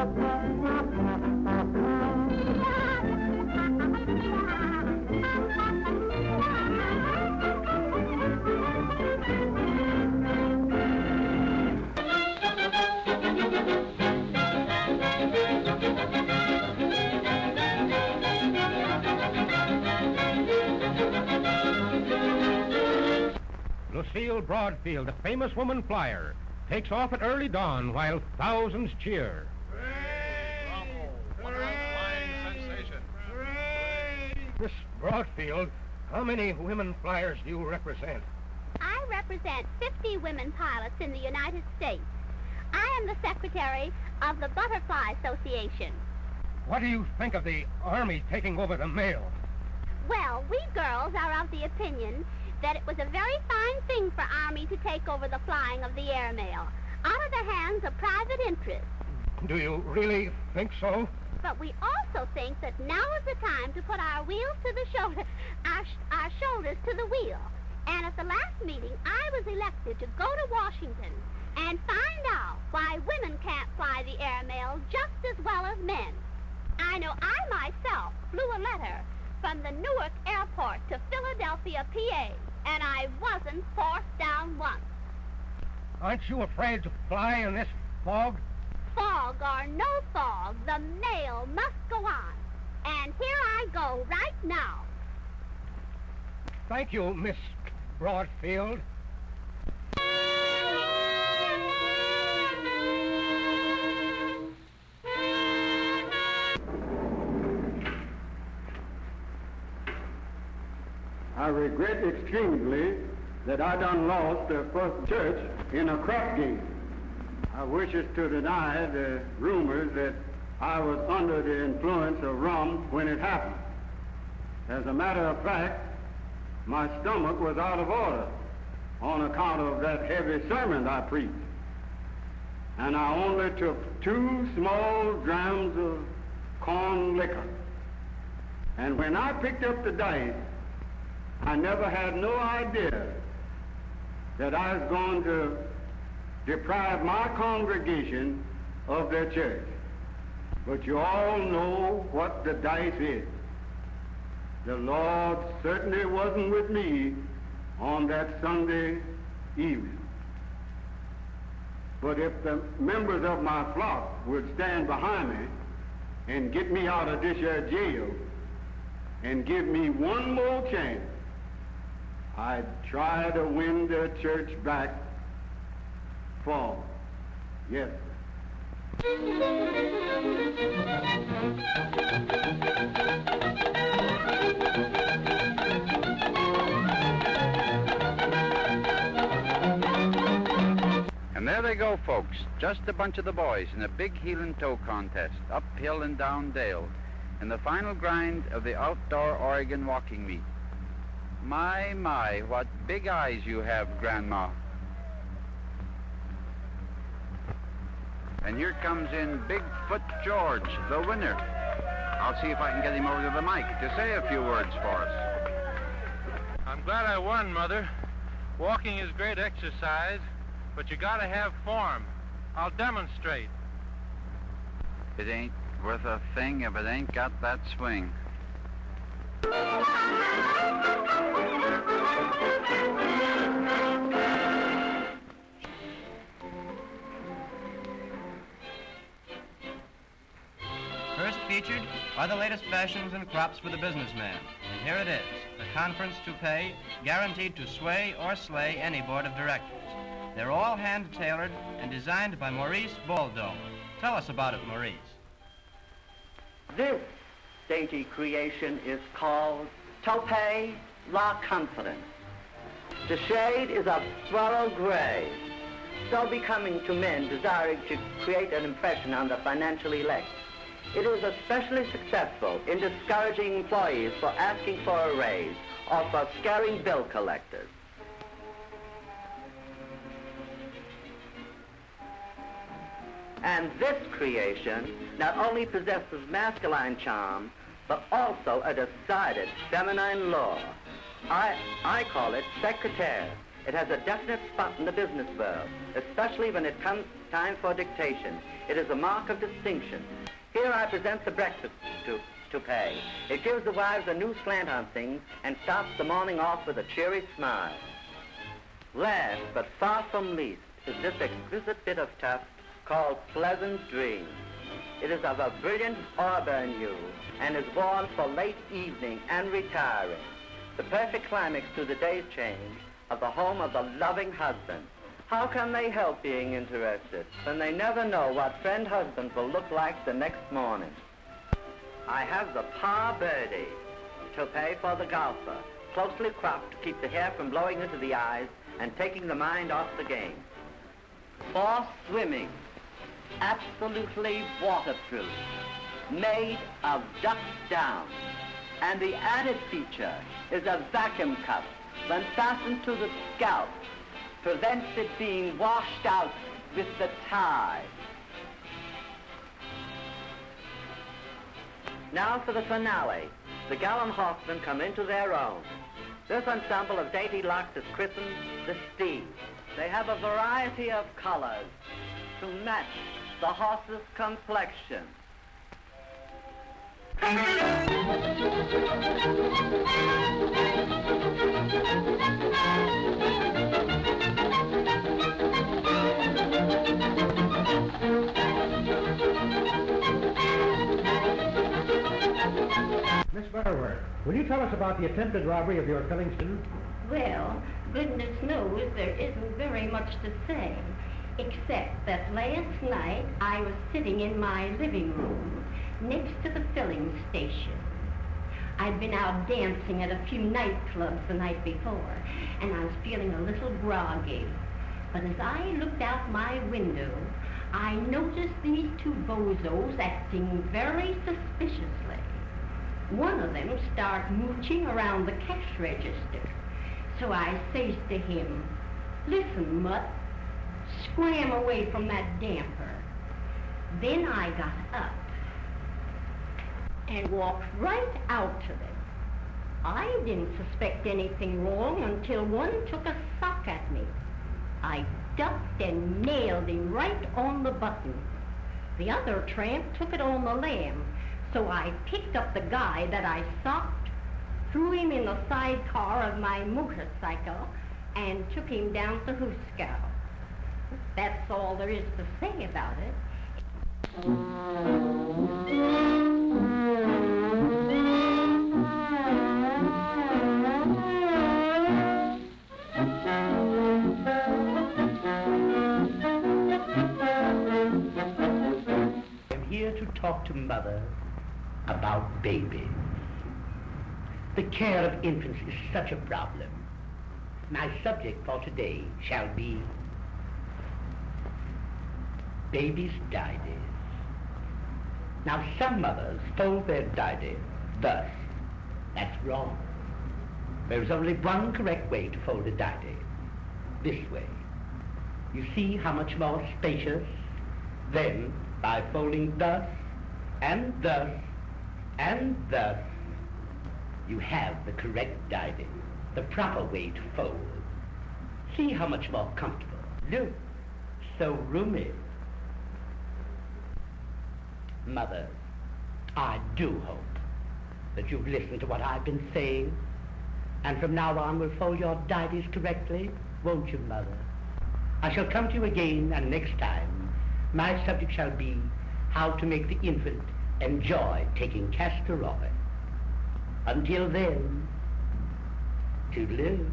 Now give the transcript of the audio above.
Lucille Broadfield, the famous woman flyer, takes off at early dawn while thousands cheer. Hooray! Bravo! What a flying sensation! Hooray! Miss Broadfield, how many women flyers do you represent? I represent 50 women pilots in the United States. I am the secretary of the Butterfly Association. What do you think of the Army taking over the mail? Well, we girls are of the opinion that it was a very fine thing for Army to take over the flying of the airmail out of the hands of private interests. Do you really think so? But we also think that now is the time to put our wheels to the shoulder, our shoulders to the wheel. And at the last meeting, I was elected to go to Washington and find out why women can't fly the airmail just as well as men. I know I myself flew a letter from the Newark airport to Philadelphia, PA, and I wasn't forced down once. Aren't you afraid to fly in this fog? Fog or no fog, the mail must go on. And here I go right now. Thank you, Miss Broadfield. I regret extremely that I done lost the first church in a crap game. I wishes to deny the rumors that I was under the influence of rum when it happened. As a matter of fact, my stomach was out of order on account of that heavy sermon I preached. And I only took 2 small drams of corn liquor. And when I picked up the dice, I never had no idea that I was going to deprive my congregation of their church. But you all know what the dice is. The Lord certainly wasn't with me on that Sunday evening. But if the members of my flock would stand behind me and get me out of this here jail and give me one more chance, I'd try to win the church back for them. Yes, And there they go, folks, just a bunch of the boys in a big heel and toe contest, uphill and down dale, in the final grind of the outdoor Oregon walking meet. My, what big eyes you have, Grandma. And here comes in Bigfoot George, the winner. I'll see if I can get him over to the mic to say a few words for us. I'm glad I won, Mother. Walking is great exercise, but you gotta have form. I'll demonstrate. It ain't worth a thing if it ain't got that swing. First featured are the latest fashions and crops for the businessman. And here it is, the conference toupee, guaranteed to sway or slay any board of directors. They're all hand-tailored and designed by Maurice Baldo. Tell us about it, Maurice. This dainty creation is called Toupee La Confidence. The shade is a thorough gray, so becoming to men desiring to create an impression on the financially elect. It is especially successful in discouraging employees for asking for a raise or for scaring bill collectors. And this creation not only possesses masculine charm, but also a decided feminine lure. I call it secretaire. It has a definite spot in the business world, especially when it comes time for dictation. It is a mark of distinction. Here I present the breakfast toupee. It gives the wives a new slant on things and starts the morning off with a cheery smile. Last, but far from least, is this exquisite bit of tuft called Pleasant Dream. It is of a brilliant auburn hue and is worn for late evening and retiring. The perfect climax to the day's change of the home of the loving husband. How can they help being interested when they never know what friend husband will look like the next morning? I have the Pa Birdie toupee for the golfer, closely cropped to keep the hair from blowing into the eyes and taking the mind off the game. For swimming, absolutely waterproof, made of duck down. And the added feature is a vacuum cup when fastened to the scalp, prevents it being washed out with the tide. Now for the finale. The gallant horsemen come into their own. This ensemble of dainty locks is christened the Steed. They have a variety of colors to match the horse's complexion. Miss Butterworth, will you tell us about the attempted robbery of your Pillingston? Well, goodness knows there isn't very much to say, except that last night I was sitting in my living room next to the filling station. I'd been out dancing at a few nightclubs the night before, and I was feeling a little groggy. But as I looked out my window, I noticed these two bozos acting very suspiciously. One of them started mooching around the cash register. So I says to him, "Listen, Mutt, scram away from that damper." Then I got up and walked right out to them. I didn't suspect anything wrong until one took a sock at me. I ducked and nailed him right on the button. The other tramp took it on the lamb, so I picked up the guy that I socked, threw him in the sidecar of my motorcycle, and took him down to Huskow. That's all there is to say about it. I'm here to talk to Mother about babies. The care of infants is such a problem. My subject for today shall be babies' daddies. Now, some mothers fold their daddy thus. That's wrong. There is only one correct way to fold a daddy. This way. You see how much more spacious? Then, by folding thus, and thus, and thus, you have the correct daddy, the proper way to fold. See how much more comfortable. Look, so roomy. Mother, I do hope that you've listened to what I've been saying, and from now on will fold your daddies correctly, won't you, Mother? I shall come to you again, and next time, my subject shall be how to make the infant enjoy taking castor oil. Until then, toodaloo.